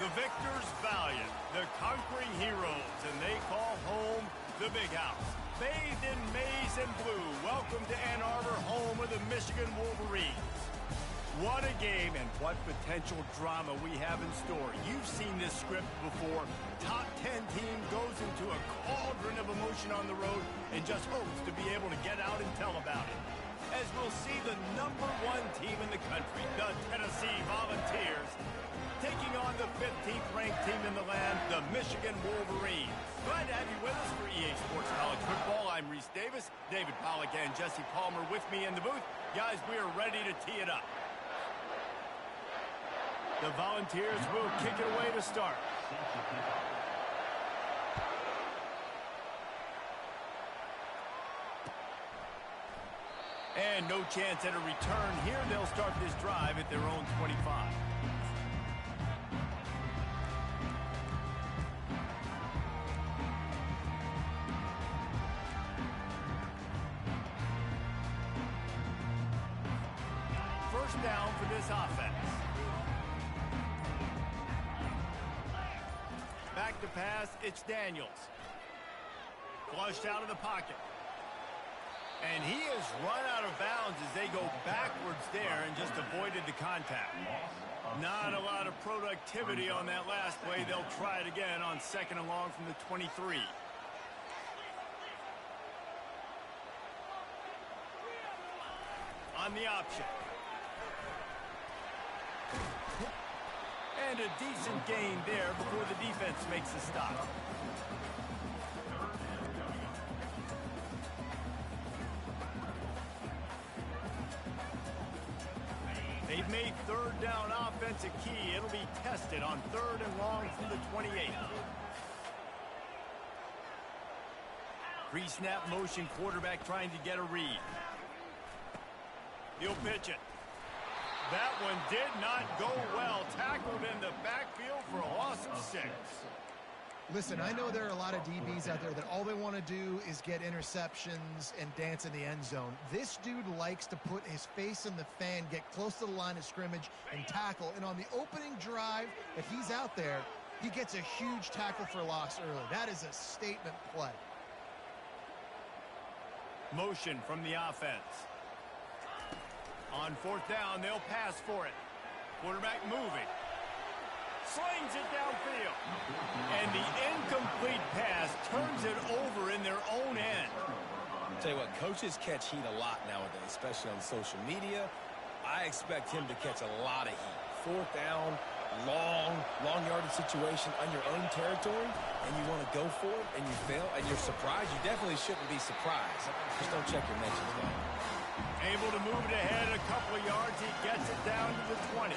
The victors valiant, the conquering heroes, and they call home the Big House. Bathed in maize and blue, welcome to Ann Arbor, home of the Michigan Wolverines. What a game and what potential drama we have in store. You've seen this script before. Top 10 team goes into a cauldron of emotion on the road and just hopes to be able to get out and tell about it. As we'll see the #1 team in the country, the Tennessee Volunteers, taking on the 15th ranked team in the land, the Michigan Wolverines. Glad to have you with us for EA Sports College Football. I'm Reese Davis, David Pollack and Jesse Palmer with me in the booth. Guys, we are ready to tee it up. The Volunteers will kick it away to start. And no chance at a return here. They'll start this drive at their own 25. First down for this offense. Back to pass, it's Daniels. Flushed out of the pocket. And he has run out of bounds as they go backwards there and just avoided the contact. Not a lot of productivity on that last play. They'll try it again on 2nd and long from the 23. On the option. And a decent gain there before the defense makes a stop. They've made 3rd down offense a key. It'll be tested on 3rd and long from the 28. Pre-snap motion, quarterback trying to get a read. He'll pitch it. That one did not go well. Tackled in the backfield for a loss of 6. Listen, I know there are a lot of DBs out there that all they want to do is get interceptions and dance in the end zone. This dude likes to put his face in the fan, get close to the line of scrimmage, and tackle. And on the opening drive, if he's out there, he gets a huge tackle for loss early. That is a statement play. Motion from the offense. On 4th down, they'll pass for it. Quarterback moving. Slings it downfield. And the incomplete pass turns it over in their own end. I'll tell you what, coaches catch heat a lot nowadays, especially on social media. I expect him to catch a lot of heat. 4th down, long yardage situation on your own territory, and you want to go for it, and you fail, and you're surprised. You definitely shouldn't be surprised. Just don't check your mentions, though. Able to move it ahead a couple of yards. He gets it down to the 20.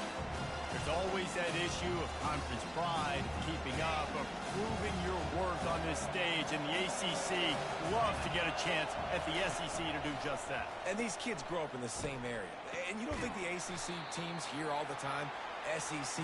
There's always that issue of conference pride, keeping up, of proving your worth on this stage, and the ACC loves to get a chance at the SEC to do just that. And these kids grow up in the same area. And you don't think the ACC teams hear all the time, SEC,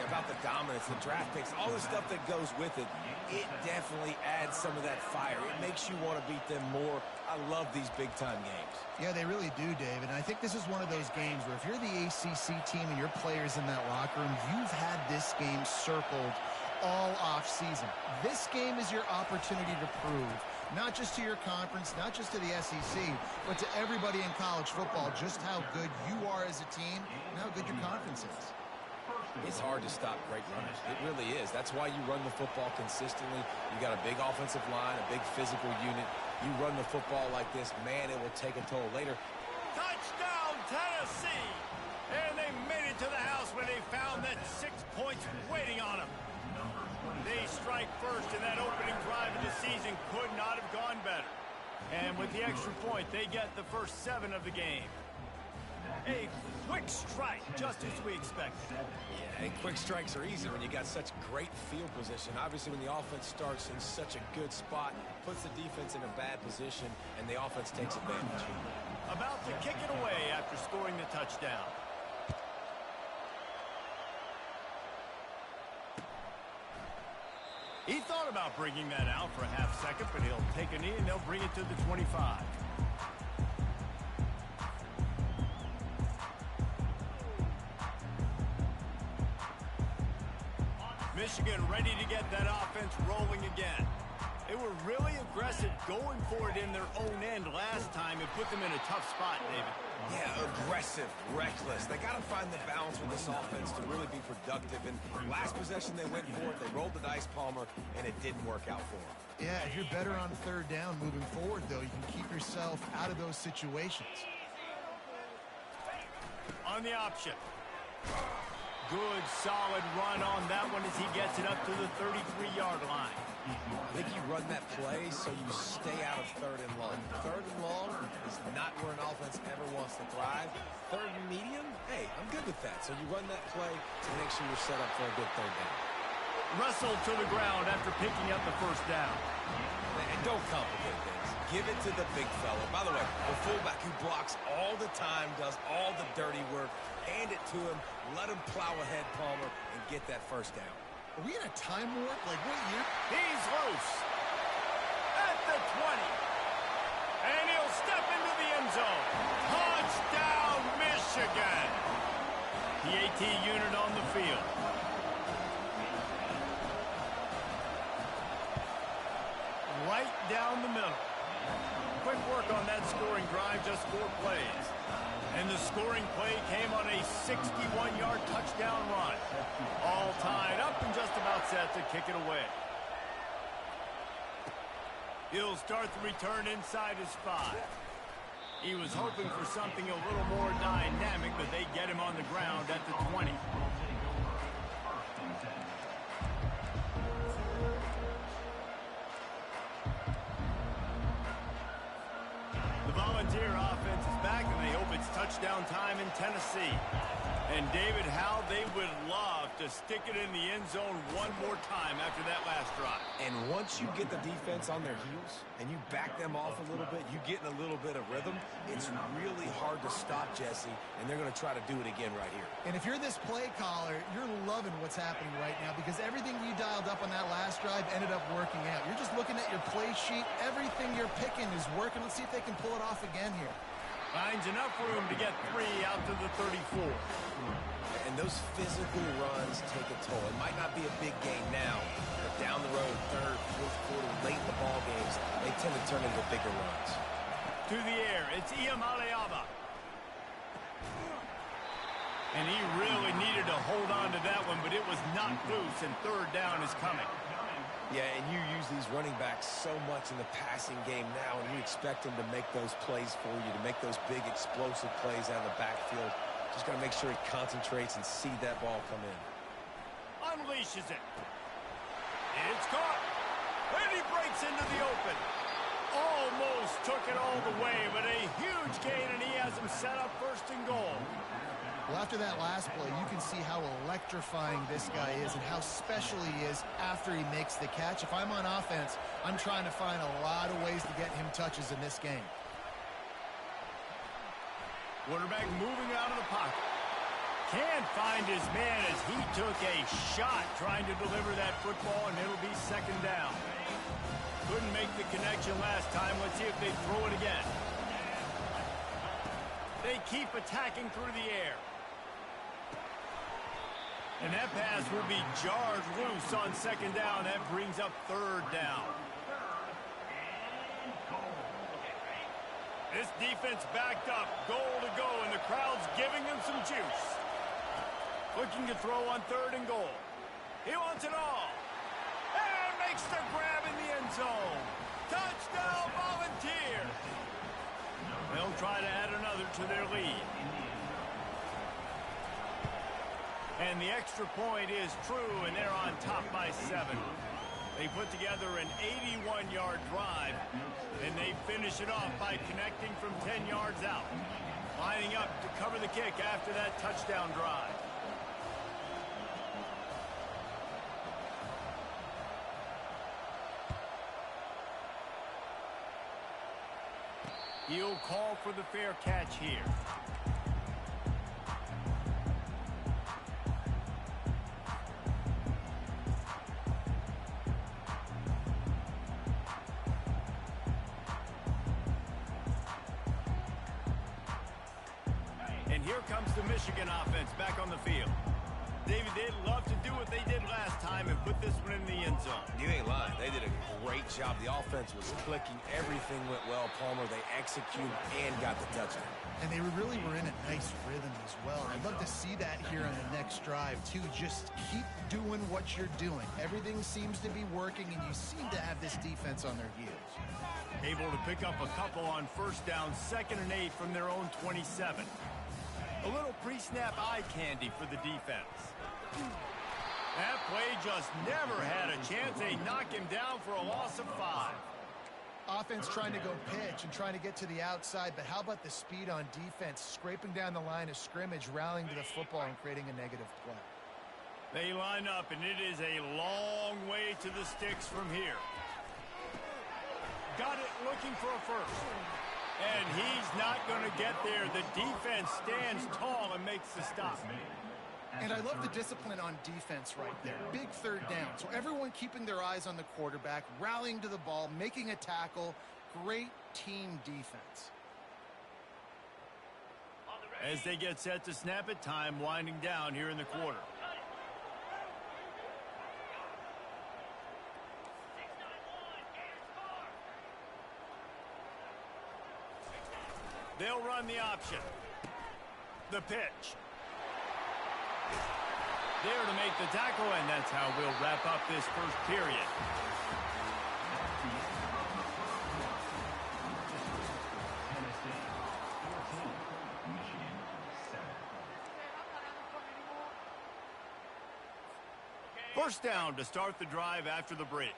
about the dominance, the draft picks, all the stuff that goes with it. It definitely adds some of that fire. It makes you want to beat them more. I love these big-time games. Yeah, they really do, Dave. And I think this is one of those games where if you're the ACC team and your players in that locker room, you've had this game circled all off-season. This game is your opportunity to prove, not just to your conference, not just to the SEC, but to everybody in college football, just how good you are as a team and how good your conference is. It's hard to stop great runners. It really is. That's why you run the football consistently. You got a big offensive line, a big physical unit. You run the football like this, man, it will take a toll later. Touchdown, Tennessee! And they made it to the house when they found that 6 points waiting on them. They strike first, and that opening drive of the season could not have gone better. And with the extra point, they get the first 7 of the game. A quick strike, just as we expected. Yeah, and quick strikes are easy when you got such great field position. Obviously, when the offense starts in such a good spot, puts the defense in a bad position, and the offense takes advantage. About to kick it away after scoring the touchdown. He thought about bringing that out for a half second, but he'll take a knee and they'll bring it to the 25. Michigan ready to get that offense rolling again. They were really aggressive going for it in their own end last time and put them in a tough spot, David. Yeah, aggressive, reckless. They got to find the balance with this offense to really be productive. And last possession they went for it, they rolled the dice, Palmer, and it didn't work out for them. Yeah, if you're better on third down moving forward, though, you can keep yourself out of those situations. On the option. Good, solid run on that one as he gets it up to the 33-yard line. I think you run that play so you stay out of third and long. Third and long is not where an offense ever wants to thrive. Third and medium, hey, I'm good with that. So you run that play to make sure you're set up for a good third down. Wrestled to the ground after picking up the first down. And don't complicate things. Give it to the big fella. By the way, the fullback who blocks all the time, does all the dirty work. Hand it to him. Let him plow ahead, Palmer, and get that first down. Are we in a time warp? Like, what year? He's loose. At the 20. And he'll step into the end zone. Touchdown, Michigan. The AT unit on the field. Right down the middle. Quick work on that scoring drive, just 4 plays. And the scoring play came on a 61-yard touchdown run. All tied up and just about set to kick it away. He'll start the return inside his 5. He was hoping for something a little more dynamic, but they get him on the ground at the 20. The Volunteer offense is back, and they hope it's touchdown time in Tennessee. And, David, how they would love to stick it in the end zone one more time after that last drive. And once you get the defense on their heels and you back them off a little bit, you get in a little bit of rhythm, it's really hard to stop, Jesse, and they're going to try to do it again right here. And if you're this play caller, you're loving what's happening right now because everything you dialed up on that last drive ended up working out. You're just looking at your play sheet. Everything you're picking is working. Let's see if they can pull it off again here. Finds enough room to get 3 out to the 34. And those physical runs take a toll. It might not be a big game now, but down the road, third, fourth quarter, late in the ball games, they tend to turn into bigger runs. To the air, it's Iyamaleava. And he really needed to hold on to that one, but it was not loose, and third down is coming. Yeah, and you use these running backs so much in the passing game now, and you expect them to make those plays for you, to make those big explosive plays out of the backfield. Just got to make sure he concentrates and see that ball come in. Unleashes it. It's caught. And he breaks into the open. Almost took it all the way, but a huge gain, and he has him set up first and goal. Well, after that last play, you can see how electrifying this guy is and how special he is after he makes the catch. If I'm on offense, I'm trying to find a lot of ways to get him touches in this game. Quarterback moving out of the pocket. Can't find his man as he took a shot trying to deliver that football, and it'll be second down. Couldn't make the connection last time. Let's see if they throw it again. They keep attacking through the air. And that pass will be jarred loose on second down. That brings up third down. This defense backed up, goal to go, and the crowd's giving them some juice. Looking to throw on third and goal. He wants it all. And makes the grab in the end zone. Touchdown, Volunteer. They'll try to add another to their lead. And the extra point is true, and they're on top by 7. They put together an 81-yard drive, and they finish it off by connecting from 10 yards out. Lining up to cover the kick after that touchdown drive. He'll call for the fair catch here. And here comes the Michigan offense back on the field. David, they'd love to do what they did last time and put this one in the end zone. You ain't lying. They did a great job. The offense was clicking. Everything went well. Palmer, they executed and got the touchdown. And they really were in a nice rhythm as well. I'd love to see that here on the next drive, too. Just keep doing what you're doing. Everything seems to be working, and you seem to have this defense on their heels. Able to pick up a couple on first down, 2nd and 8 from their own 27. A little pre-snap eye candy for the defense. That play just never had a chance. They knock him down for a loss of 5. Offense trying to go pitch and trying to get to the outside, but how about the speed on defense, scraping down the line of scrimmage, rallying to the football and creating a negative play. They line up, and it is a long way to the sticks from here. Got it, looking for a first. And he's not going to get there. The defense stands tall and makes the stop. And I love the discipline on defense right there. Big 3rd down. So everyone keeping their eyes on the quarterback, rallying to the ball, making a tackle. Great team defense. As they get set to snap it, time winding down here in the quarter. They'll run the option. The pitch. There to make the tackle, and that's how we'll wrap up this first period. First down to start the drive after the break.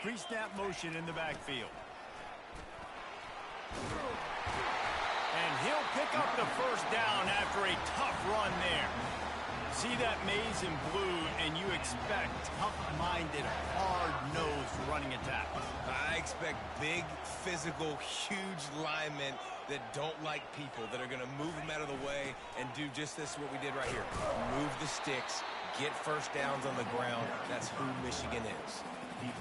Pre-snap motion in the backfield. And he'll pick up the first down after a tough run there. See that maze in blue, and you expect tough-minded, hard-nosed running attacks. I expect big, physical, huge linemen that don't like people, that are going to move them out of the way and do just this, what we did right here. Move the sticks, get first downs on the ground. That's who Michigan is.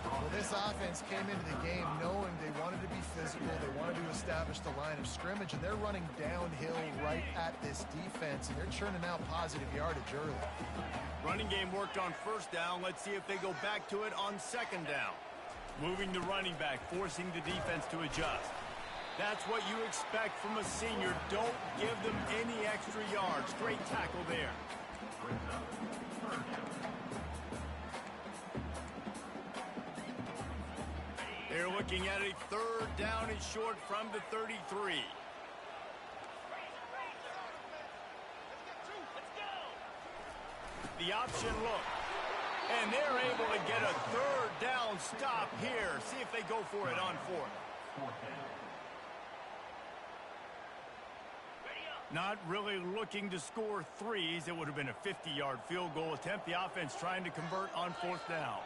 Well, this offense came into the game knowing they wanted to be physical, they wanted to establish the line of scrimmage, and they're running downhill right at this defense, and they're churning out positive yardage early. Running game worked on first down. Let's see if they go back to it on 2nd down. Moving the running back, forcing the defense to adjust. That's what you expect from a senior. Don't give them any extra yards. Great tackle there. They're looking at a 3rd down and short from the 33. The option look. And they're able to get a 3rd down stop here. See if they go for it on 4th. Not really looking to score threes. It would have been a 50-yard field goal attempt. The offense trying to convert on 4th down.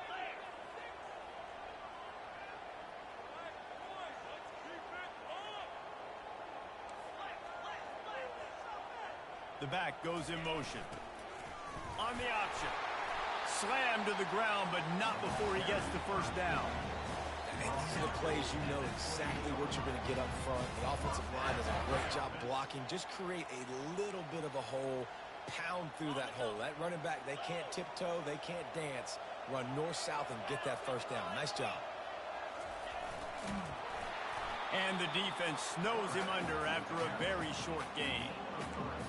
The back goes in motion. On the option. Slammed to the ground, but not before he gets the first down. And these are the plays you know exactly what you're going to get up front. The offensive line does a great job blocking. Just create a little bit of a hole. Pound through that hole. That running back, they can't tiptoe. They can't dance. Run north-south and get that first down. Nice job. And the defense snows him under after a very short game.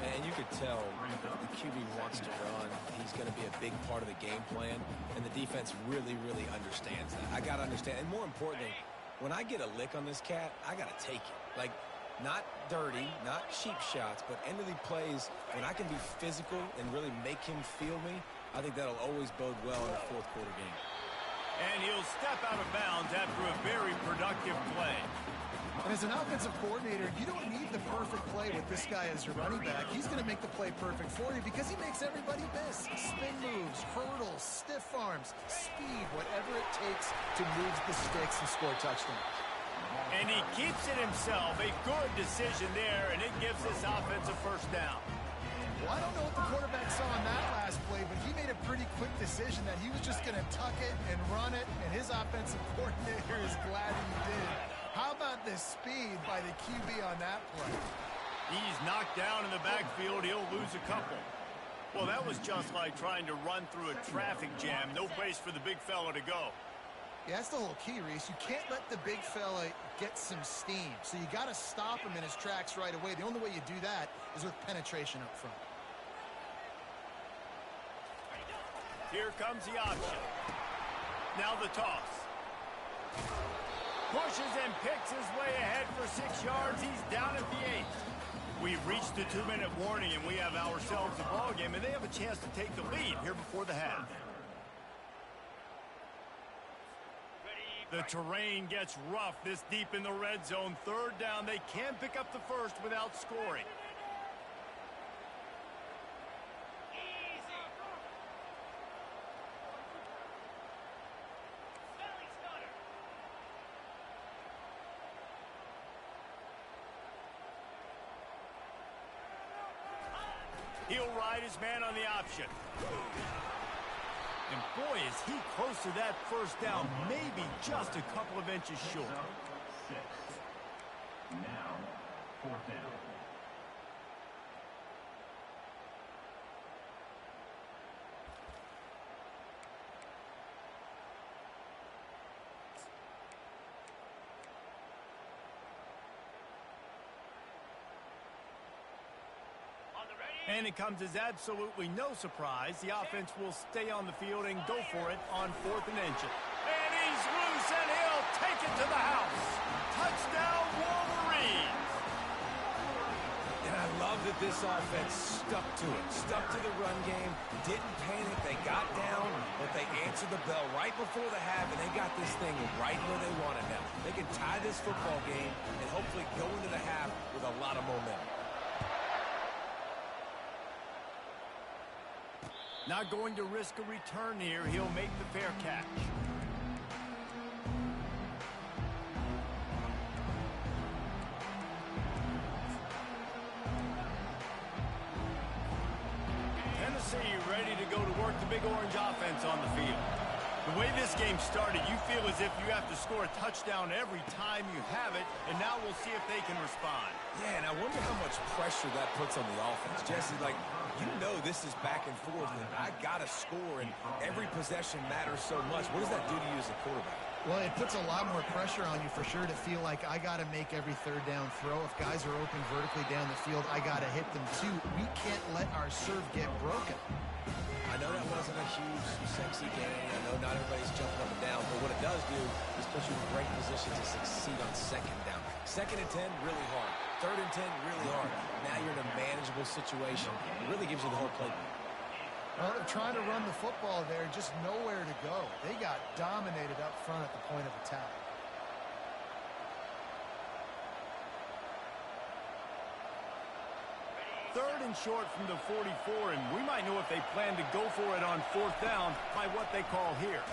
And you could tell the QB wants to run. He's going to be a big part of the game plan. And the defense really, really understands that. I got to understand. And more importantly, when I get a lick on this cat, I got to take it. Like, not dirty, not cheap shots, but end of the plays, when I can be physical and really make him feel me, I think that'll always bode well in a 4th quarter game. And he'll step out of bounds after a very productive play. And as an offensive coordinator, you don't need the perfect play with this guy as your running back. He's going to make the play perfect for you because he makes everybody miss. Spin moves, hurdles, stiff arms, speed, whatever it takes to move the sticks and score touchdowns. And he keeps it himself. A good decision there, and it gives this offense a first down. Well, I don't know what the quarterback saw on that last play, but he made a pretty quick decision that he was just going to tuck it and run it, and his offensive coordinator is glad he did. How about the speed by the QB on that play? He's knocked down in the backfield. He'll lose a couple. Well, that was just like trying to run through a traffic jam. No place for the big fella to go. Yeah, that's the whole key, Reese. You can't let the big fella get some steam. So you got to stop him in his tracks right away. The only way you do that is with penetration up front. Here comes the option. Now the toss. Pushes and picks his way ahead for 6 yards. He's down at the 8. We've reached the 2-minute warning, and we have ourselves a ball game, and they have a chance to take the lead here before the half. The terrain gets rough this deep in the red zone. 3rd down. They can't pick up the first without scoring. He'll ride his man on the option. And boy, is he close to that first down, maybe just a couple of inches short. Now, 4th down. And it comes as absolutely no surprise. The offense will stay on the field and go for it on 4th and inches. And he's loose, and he'll take it to the house. Touchdown, Wolverines. And I love that this offense stuck to it. Stuck to the run game. Didn't panic. They got down, but they answered the bell right before the half, and they got this thing right where they want it now. They can tie this football game and hopefully go into the half with a lot of momentum. Not going to risk a return here. He'll make the fair catch. Tennessee ready to go to work the Big Orange offense on the field. The way this game started, you feel as if you have to score a touchdown every time you have it, and now we'll see if they can respond. Yeah, and I wonder how much pressure that puts on the offense. Jesse, like, you know this is back and forth, and I got to score, and every possession matters so much. What does that do to you as a quarterback? Well, it puts a lot more pressure on you for sure to feel like I got to make every 3rd down throw. If guys are open vertically down the field, I got to hit them too. We can't let our serve get broken. I know that wasn't a huge, sexy game. I know not everybody's jumping up and down, but what it does do is put you in great position to succeed on 2nd down. 2nd and 10, really hard. 3rd and 10, really hard. Now you're in a manageable situation. It really gives you the whole playbook. Well, they're trying to run the football there, just nowhere to go. They got dominated up front at the point of attack. Third and short from the 44, and we might know if they plan to go for it on 4th down by what they call here.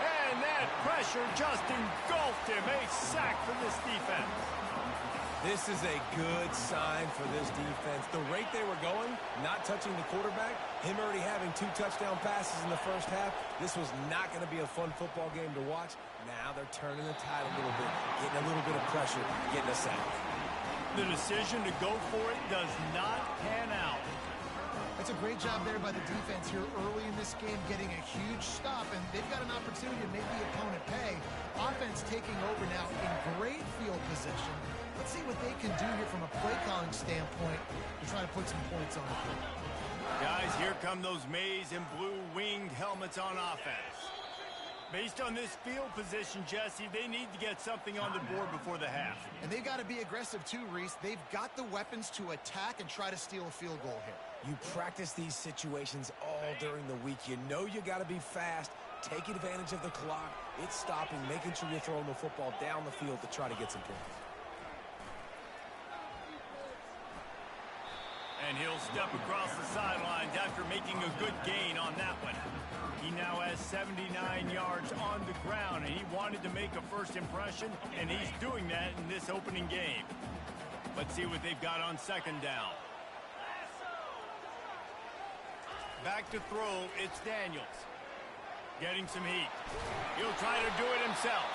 And that pressure just engulfed him. A sack for this defense. This is a good sign for this defense. The rate they were going, not touching the quarterback, him already having 2 touchdown passes in the first half, this was not going to be a fun football game to watch. Now they're turning the tide a little bit, getting a little bit of pressure, getting a sack. The decision to go for it does not pan out. That's a great job there by the defense here early in this game, getting a huge stop, and they've got an opportunity to make the opponent pay. Offense taking over now in great field position. Let's see what they can do here from a play calling standpoint to try to put some points on the board. Guys, here come those maize and blue winged helmets on offense. Based on this field position, Jesse, they need to get something on the board before the half. And they've got to be aggressive too, Reese. They've got the weapons to attack and try to steal a field goal here. You practice these situations all during the week. You know you got to be fast, take advantage of the clock. It's stopping, making sure you're throwing the football down the field to try to get some points. And he'll step across the sidelines after making a good gain on that one. He now has 79 yards on the ground, and he wanted to make a first impression, and he's doing that in this opening game. Let's see what they've got on 2nd down. Back to throw, it's Daniels. Getting some heat. He'll try to do it himself.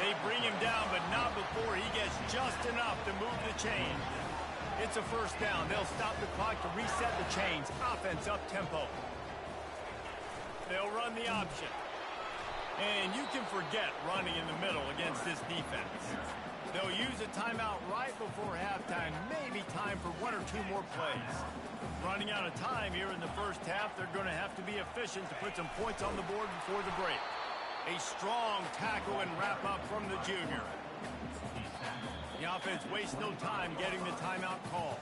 They bring him down, but not before he gets just enough to move the chain. It's a first down. They'll stop the clock to reset the chains. Offense up tempo. They'll run the option. And you can forget running in the middle against this defense. They'll use a timeout right before halftime. Maybe time for one or two more plays. Running out of time here in the first half. They're going to have to be efficient to put some points on the board before the break. A strong tackle and wrap up from the junior. The offense wastes no time getting the timeout call.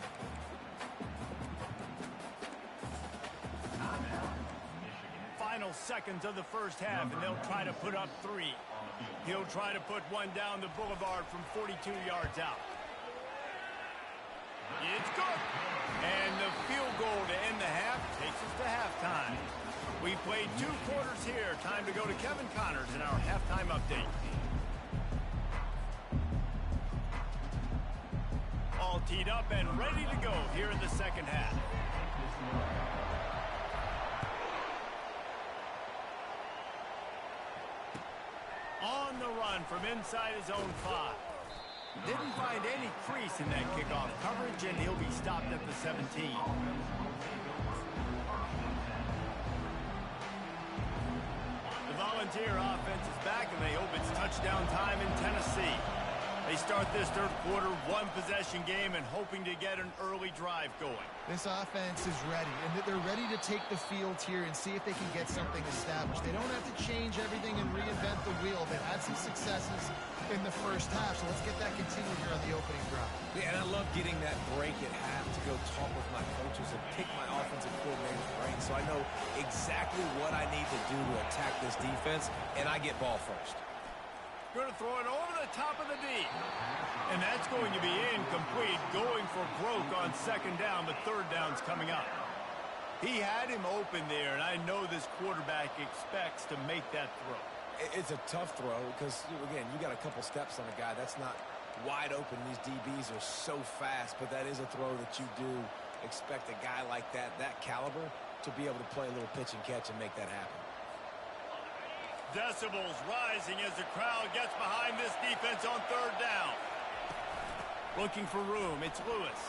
Final seconds of the first half, and they'll try to put up 3. He'll try to put one down the boulevard from 42 yards out. It's good. And the field goal to end the half takes us to halftime. We played 2 quarters here. Time to go to Kevin Connors in our halftime update. All teed up and ready to go here in the second half. On the run from inside his own 5. Didn't find any crease in that kickoff coverage, and he'll be stopped at the 17. The Volunteer offense is back, and they hope it's touchdown time in Tennessee. They start this third quarter, 1-possession game, and hoping to get an early drive going. This offense is ready, and they're ready to take the field here and see if they can get something established. They don't have to change everything and reinvent the wheel. They've had some successes in the first half, so let's get that continued here on the opening drive. Yeah, and I love getting that break at half to go talk with my coaches and pick my offensive coordinator's brain so I know exactly what I need to do to attack this defense, and I get ball first. Going to throw it over the top of the D. And that's going to be incomplete, going for broke on second down, but third down's coming up. He had him open there, and I know this quarterback expects to make that throw. It's a tough throw because, again, you got a couple steps on a guy. That's not wide open. These DBs are so fast, but that is a throw that you do expect a guy like that caliber, to be able to play a little pitch and catch and make that happen. Decibels rising as the crowd gets behind this defense on third down. Looking for room, it's Lewis.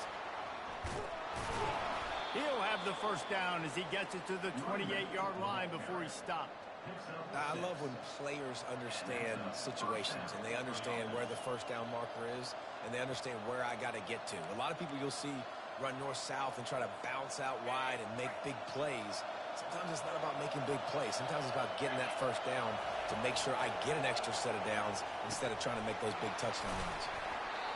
He'll have the first down as he gets it to the 28-yard line before he's stopped. I love when players understand situations and they understand where the first down marker is and they understand where I got to get to. A lot of people you'll see run north-south and try to bounce out wide and make big plays. Sometimes it's not about making big plays. Sometimes it's about getting that first down to make sure I get an extra set of downs instead of trying to make those big touchdown runs.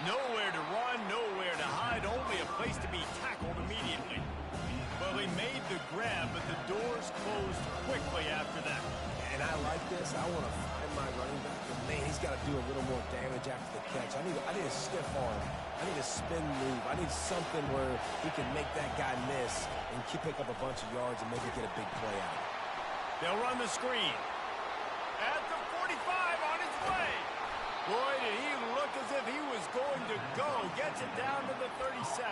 Nowhere to run, nowhere to hide, only a place to be tackled immediately. Well, he made the grab, but the doors closed quickly after that. And I like this. I want to find my running back, but man, he's got to do a little more damage after the catch. I need a stiff arm. I need a spin move. I need something where he can make that guy miss and pick up a bunch of yards and maybe get a big play out of it. They'll run the screen. At the 45 on his way. Boy, did he look as if he was going to go. Gets it down to the 37.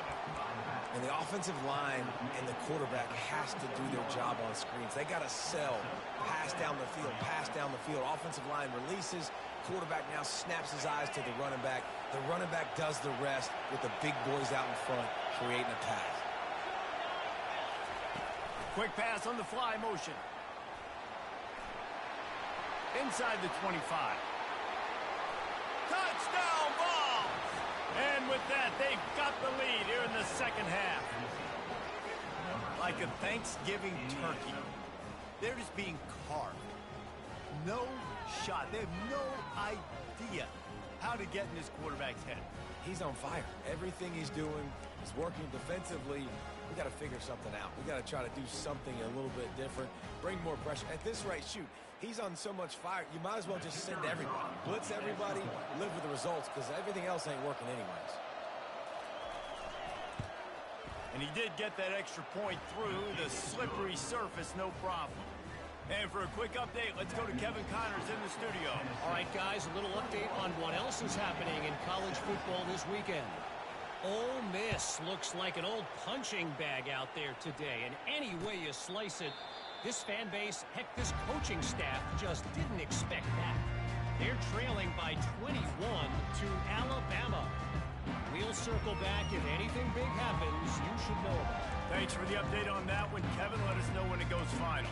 And the offensive line and the quarterback has to do their job on screens. They got to sell. Pass down the field, pass down the field. Offensive line releases. Quarterback now snaps his eyes to the running back. The running back does the rest with the big boys out in front, creating a pass. Quick pass on the fly motion. Inside the 25. Touchdown ball! And with that, they've got the lead here in the second half. Like a Thanksgiving turkey. They're just being carved. No shot. They have no idea how to get in this quarterback's head. He's on fire. Everything he's doing is working defensively. We got to figure something out. We got to try to do something a little bit different. Bring more pressure. At this rate, shoot, he's on so much fire. You might as well just send everybody. Blitz everybody, live with the results, because everything else ain't working anyways. And he did get that extra point through the slippery surface, no problem. And for a quick update, let's go to Kevin Connors in the studio. All right, guys, a little update on what else is happening in college football this weekend. Ole Miss looks like an old punching bag out there today. And any way you slice it, this fan base, heck, this coaching staff just didn't expect that. They're trailing by 21 to Alabama. We'll circle back. If anything big happens, you should know about it. Thanks for the update on that one, Kevin. Let us know when it goes final.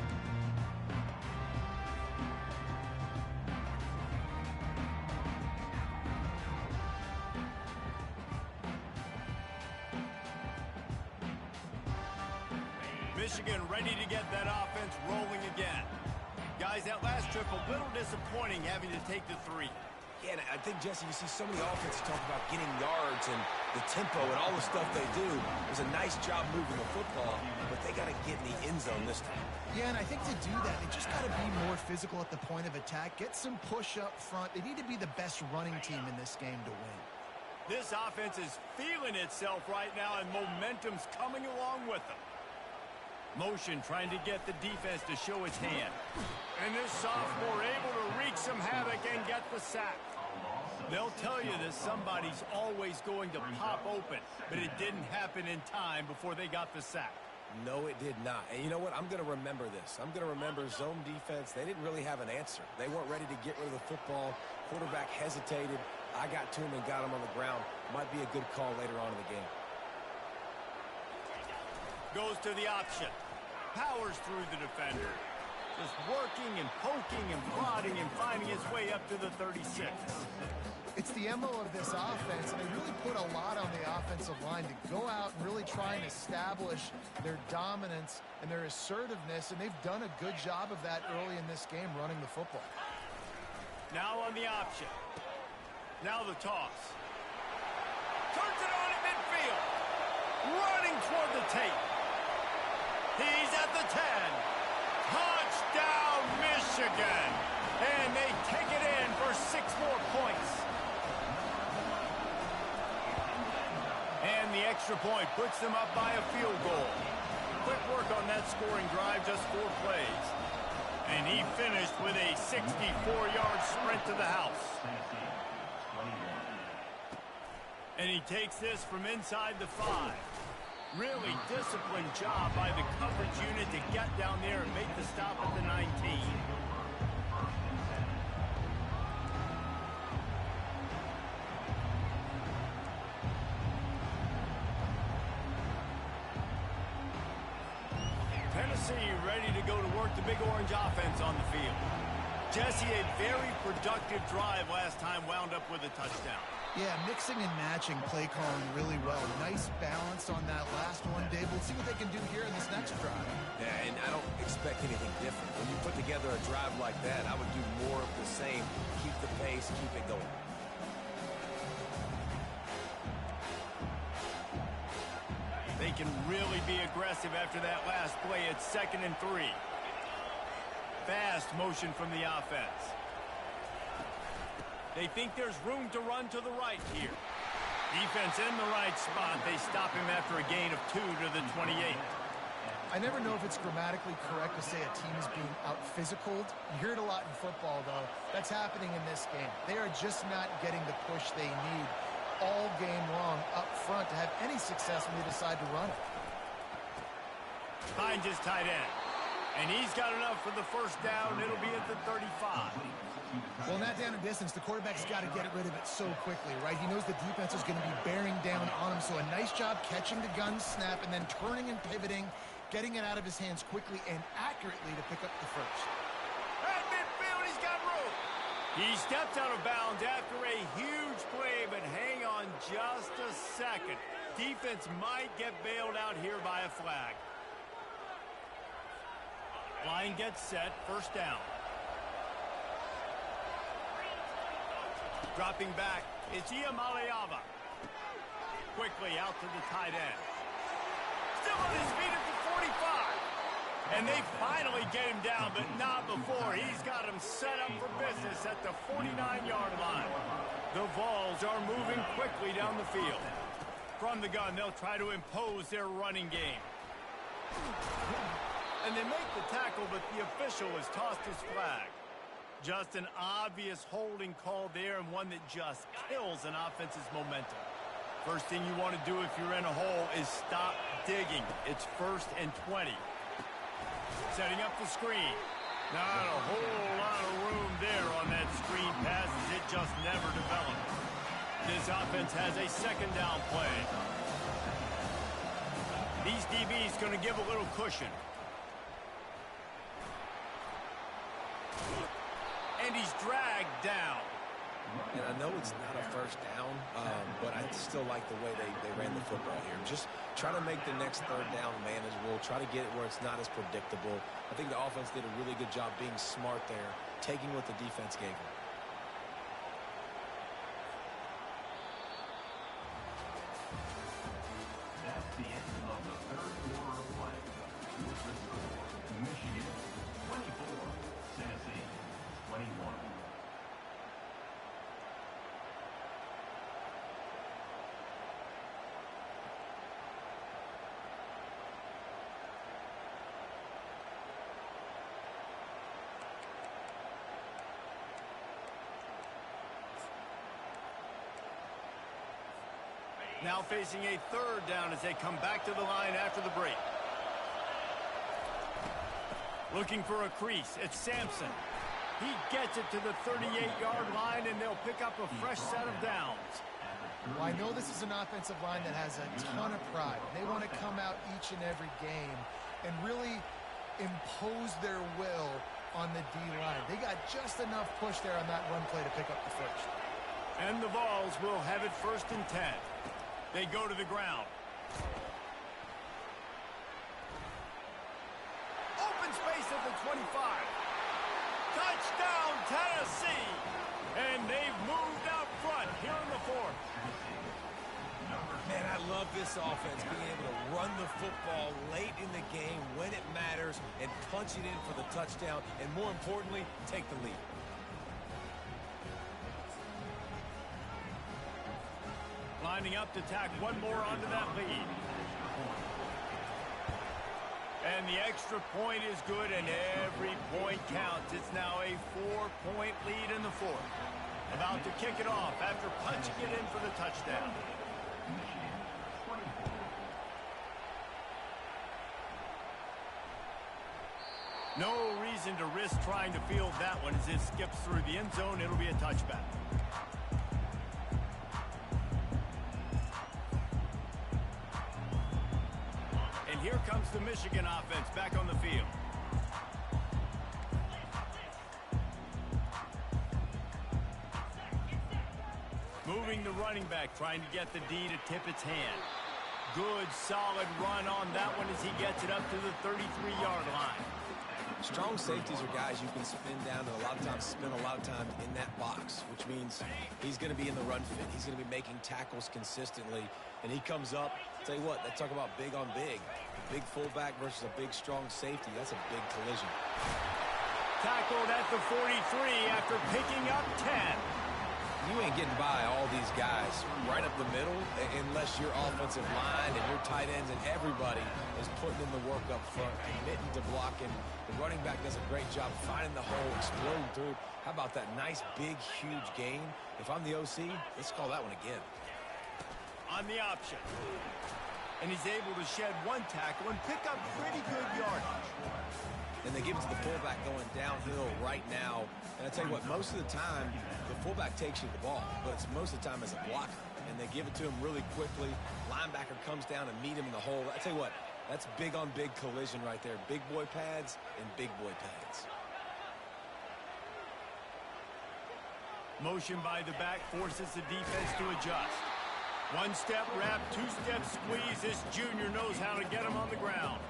Michigan ready to get that offense rolling again. Guys, that last trip a little disappointing having to take the 3. Yeah, and I think, Jesse, you see so many offenses talk about getting yards and the tempo and all the stuff they do. It was a nice job moving the football, but they got to get in the end zone this time. Yeah, and I think to do that, they just got to be more physical at the point of attack. Get some push up front. They need to be the best running team in this game to win. This offense is feeling itself right now, and momentum's coming along with them. Motion trying to get the defense to show its hand. And this sophomore able to wreak some havoc and get the sack. They'll tell you that somebody's always going to pop open, but it didn't happen in time before they got the sack. No, it did not. And you know what? I'm going to remember this. I'm going to remember zone defense. They didn't really have an answer. They weren't ready to get rid of the football. Quarterback hesitated. I got to him and got him on the ground. Might be a good call later on in the game. Goes to the option. Powers through the defender. Just working and poking and prodding and finding his way up to the 36. It's the MO of this offense, and they really put a lot on the offensive line to go out and really try and establish their dominance and their assertiveness, and they've done a good job of that early in this game running the football. Now on the option. Now the toss. Turns it on at midfield. Running toward the tape. He's at the 10. Touchdown, Michigan. And they take it in for 6 more points. And the extra point puts them up by a field goal. Quick work on that scoring drive, just 4 plays. And he finished with a 64-yard sprint to the house. And he takes this from inside the 5. Really disciplined job by the coverage unit to get down there and make the stop at the 19. Tennessee ready to go to work the Big Orange offense on the field. Jesse, a very productive drive last time, wound up with a touchdown. Yeah, mixing and matching play calling really well. Nice balance on that last one, Dave. We'll see what they can do here in this next drive. Yeah, and I don't expect anything different. When you put together a drive like that, I would do more of the same. Keep the pace, keep it going. They can really be aggressive after that last play. It's 2nd and 3. Fast motion from the offense. They think there's room to run to the right here. Defense in the right spot. They stop him after a gain of 2 to the 28. I never know if it's grammatically correct to say a team is being out-physicaled. You hear it a lot in football, though. That's happening in this game. They are just not getting the push they need all game long up front to have any success when they decide to run it. Finds his tight end. And he's got enough for the first down. It'll be at the 35. Well, in that down and distance, the quarterback's got to get rid of it so quickly, right? He knows the defense is going to be bearing down on him, so a nice job catching the gun snap and then turning and pivoting, getting it out of his hands quickly and accurately to pick up the first. At midfield, he's got room. He steps out of bounds after a huge play, but hang on just a second. Defense might get bailed out here by a flag. Line gets set, first down. Dropping back, it's Ncaa. Quickly out to the tight end. Still on his feet at the 45. And they finally get him down, but not before. He's got him set up for business at the 49-yard line. The Vols are moving quickly down the field. From the gun, they'll try to impose their running game. And they make the tackle, but the official has tossed his flag. Just an obvious holding call there, and one that just kills an offense's momentum. First thing you want to do if you're in a hole is stop digging. It's 1st and 20. Setting up the screen. Not a whole lot of room there on that screen pass as it just never developed. This offense has a second down play. These DBs going to give a little cushion. And he's dragged down. And I know it's not a first down, but I still like the way they ran the football here. Just try to make the next third down manageable. Try to get it where it's not as predictable. I think the offense did a really good job being smart there, taking what the defense gave them. That's the end of the third quarter of play. With the score, Michigan 24, Tennessee 21. Now facing a third down as they come back to the line after the break. Looking for a crease. It's Sampson. He gets it to the 38-yard line, and they'll pick up a fresh set of downs. Well, I know this is an offensive line that has a ton of pride. They want to come out each and every game and really impose their will on the D-line. They got just enough push there on that run play to pick up the first. And the Vols will have it 1st and 10. They go to the ground. Open space at the 25. Touchdown, Tennessee! And they've moved out front here in the 4th. Man, I love this offense, being able to run the football late in the game when it matters and punch it in for the touchdown, and more importantly, take the lead. Lining up to tack one more onto that lead. And the extra point is good, and every point counts. It's now a 4-point lead in the 4th. About to kick it off after punching it in for the touchdown. No reason to risk trying to field that one as it skips through the end zone. It'll be a touchback. Here comes the Michigan offense back on the field. Moving the running back, trying to get the D to tip its hand. Good, solid run on that one as he gets it up to the 33-yard line. Strong safeties are guys you can spin down and a lot of times spend a lot of time in that box, which means he's going to be in the run fit. He's going to be making tackles consistently, and he comes up. Tell you what, they talk about big on big. Big fullback versus a big, strong safety. That's a big collision. Tackled at the 43 after picking up 10. You ain't getting by all these guys right up the middle unless your offensive line and your tight ends and everybody is putting in the work up front, committing to blocking. The running back does a great job finding the hole, exploding through. How about that nice, big, huge gain? If I'm the OC, let's call that one again. On the option. And he's able to shed one tackle and pick up pretty good yardage. And they give it to the fullback going downhill right now. And I tell you what, most of the time, the fullback takes you the ball, but it's most of the time as a blocker. And they give it to him really quickly. Linebacker comes down and meet him in the hole. I tell you what, that's big on big collision right there. Big boy pads and big boy pads. Motion by the back forces the defense to adjust. One-step wrap, two-step squeeze. This junior knows how to get him on the ground.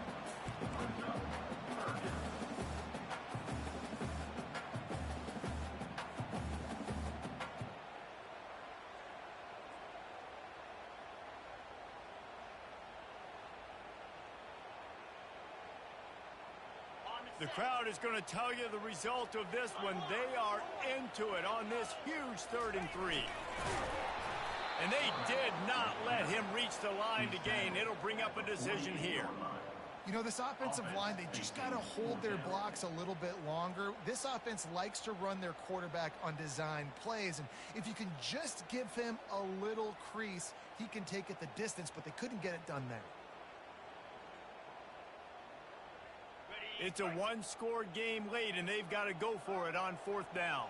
The crowd is going to tell you the result of this one. They are into it on this huge 3rd and 3. And they did not let him reach the line to gain. It'll bring up a decision here. You know, this offensive line, they just got to hold their blocks a little bit longer. This offense likes to run their quarterback on design plays. And if you can just give him a little crease, he can take it the distance, but they couldn't get it done there. It's a one-score game late, and they've got to go for it on 4th down.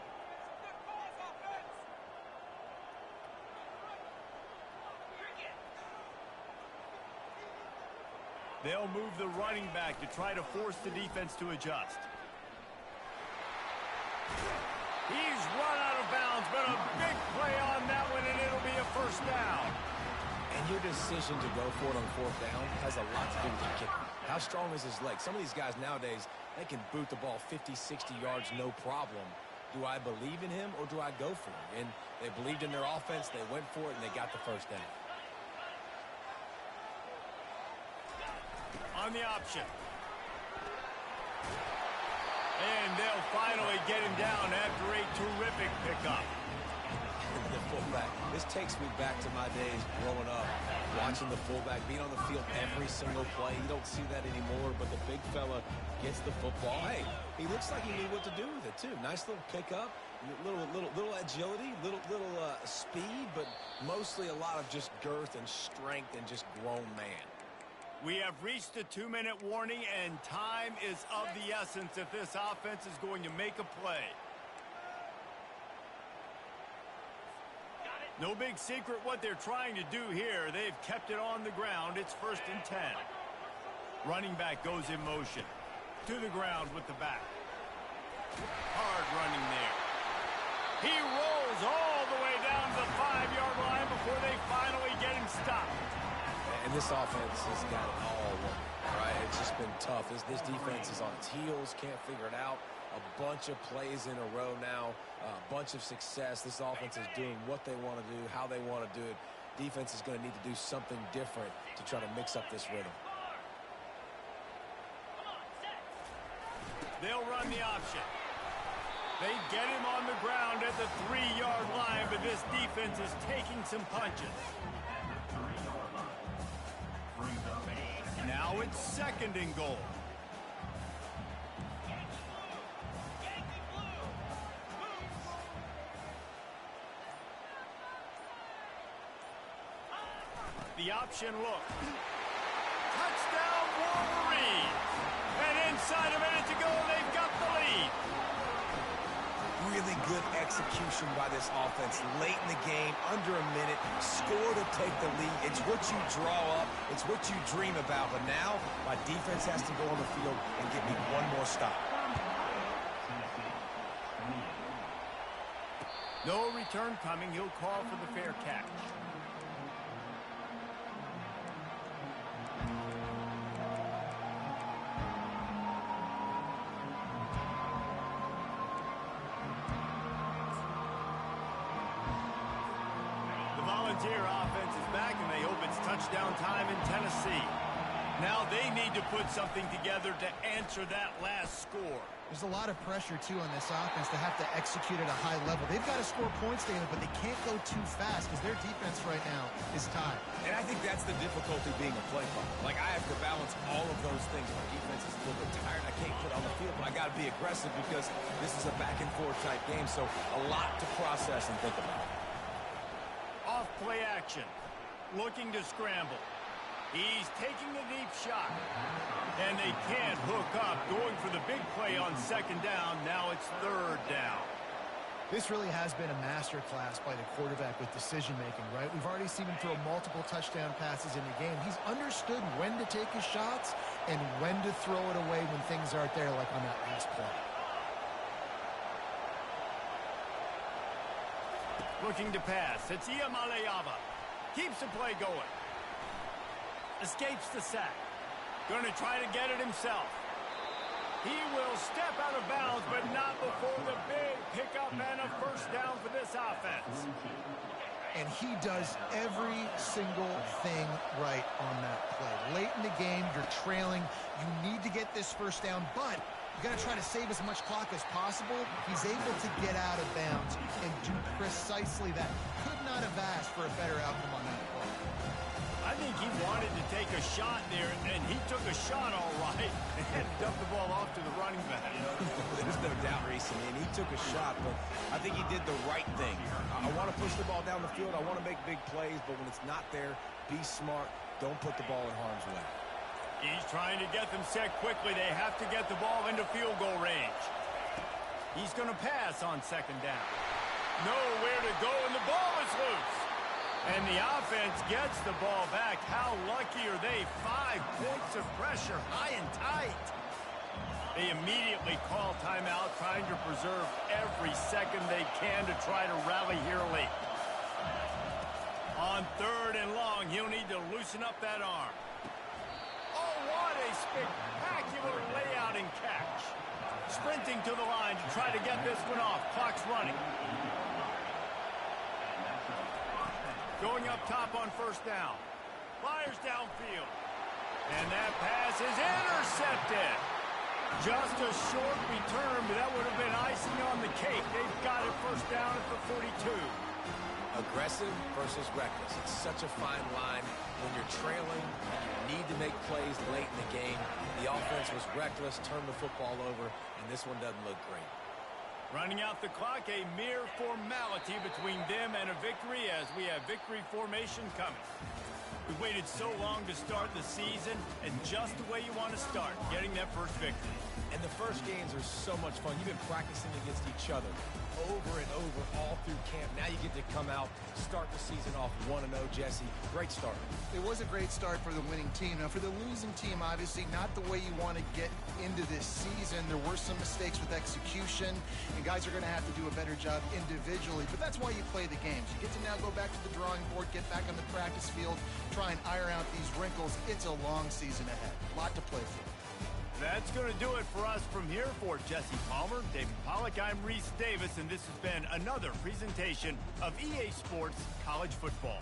They'll move the running back to try to force the defense to adjust. He's run out of bounds, but a big play on that one, and it'll be a first down. And your decision to go for it on fourth down has a lot to do with your kicker. How strong is his leg? Some of these guys nowadays, they can boot the ball 50, 60 yards, no problem. Do I believe in him or do I go for it? And they believed in their offense, they went for it, and they got the first down. On the option. And they'll finally get him down after a terrific pickup. The fullback. This takes me back to my days growing up, watching the fullback being on the field every single play. You don't see that anymore, but the big fella gets the football. Hey, he looks like he knew what to do with it, too. Nice little pickup, little agility, little speed, but mostly a lot of just girth and strength and just grown man. We have reached the 2-minute warning, and time is of the essence if this offense is going to make a play. No big secret what they're trying to do here. They've kept it on the ground. It's 1st and 10. Running back goes in motion. To the ground with the back. Hard running there. He rolls all the way down to the 5-yard line before they finally get him stopped. And this offense has got it all right? It's just been tough. This defense is on its heels, can't figure it out. A bunch of plays in a row now, a bunch of success. This offense is doing what they want to do, how they want to do it. Defense is going to need to do something different to try to mix up this rhythm. They'll run the option. They get him on the ground at the 3-yard line, but this defense is taking some punches. Now it's 2nd and goal. The option look. Touchdown Wolverines. And inside a minute to go, they've got the lead. Really good execution by this offense late in the game, under a minute, score to take the lead. It's what you draw up, it's what you dream about, but now my defense has to go on the field and get me one more stop. No return coming. He'll call for the fair catch. Volunteer offense is back, and they hope it's touchdown time in Tennessee. Now they need to put something together to answer that last score. There's a lot of pressure, too, on this offense to have to execute at a high level. They've got to score points together, but they can't go too fast because their defense right now is tied. And I think that's the difficulty being a play caller. Like, I have to balance all of those things. My defense is a little bit tired. I can't put on the field, but I got to be aggressive because this is a back-and-forth type game, so a lot to process and think about. Off play action. Looking to scramble. He's taking a deep shot. And they can't hook up. Going for the big play on 2nd down. Now it's 3rd down. This really has been a masterclass by the quarterback with decision-making, right? We've already seen him throw multiple touchdown passes in the game. He's understood when to take his shots and when to throw it away when things aren't there, like on that last play. Looking to pass. It's Ncaa. Keeps the play going. Escapes the sack. Going to try to get it himself. He will step out of bounds, but not before the big pickup and a 1st down for this offense. And he does every single thing right on that play. Late in the game, you're trailing. You need to get this 1st down, but you got to try to save as much clock as possible. He's able to get out of bounds and do precisely that. Could not have asked for a better outcome on that play. I think he wanted to take a shot there, and he took a shot all right and dumped the ball off to the running back. There's no doubt, Reese. I mean, he took a shot, but I think he did the right thing. I want to push the ball down the field. I want to make big plays, but when it's not there, be smart. Don't put the ball in harm's way. He's trying to get them set quickly. They have to get the ball into field goal range. He's going to pass on 2nd down. Nowhere to go, and the ball is loose. And the offense gets the ball back. How lucky are they? 5 points of pressure, high and tight. They immediately call timeout, trying to preserve every second they can to try to rally here late. On 3rd and long, he'll need to loosen up that arm. Oh, what a spectacular layout and catch. Sprinting to the line to try to get this one off. Clock's running. Going up top on 1st down. Fires downfield. And that pass is intercepted. Just a short return, but that would have been icing on the cake. They've got it 1st down at the 42. Aggressive versus reckless. It's such a fine line when you're trailing and you need to make plays late in the game. The offense was reckless, turned the football over, and this one doesn't look great. Running out the clock, a mere formality between them and a victory as we have victory formation coming. We waited so long to start the season, and just the way you want to start, getting that first victory. And the first games are so much fun. You've been practicing against each other over and over all through camp. Now you get to come out, start the season off 1-0, Jesse. Great start. It was a great start for the winning team. Now, for the losing team, obviously not the way you want to get into this season. There were some mistakes with execution, and guys are going to have to do a better job individually. But that's why you play the games. You get to now go back to the drawing board, get back on the practice field, try and iron out these wrinkles. It's a long season ahead. A lot to play for. That's going to do it for us from here. For Jesse Palmer, David Pollack, I'm Reese Davis, and this has been another presentation of EA Sports College Football.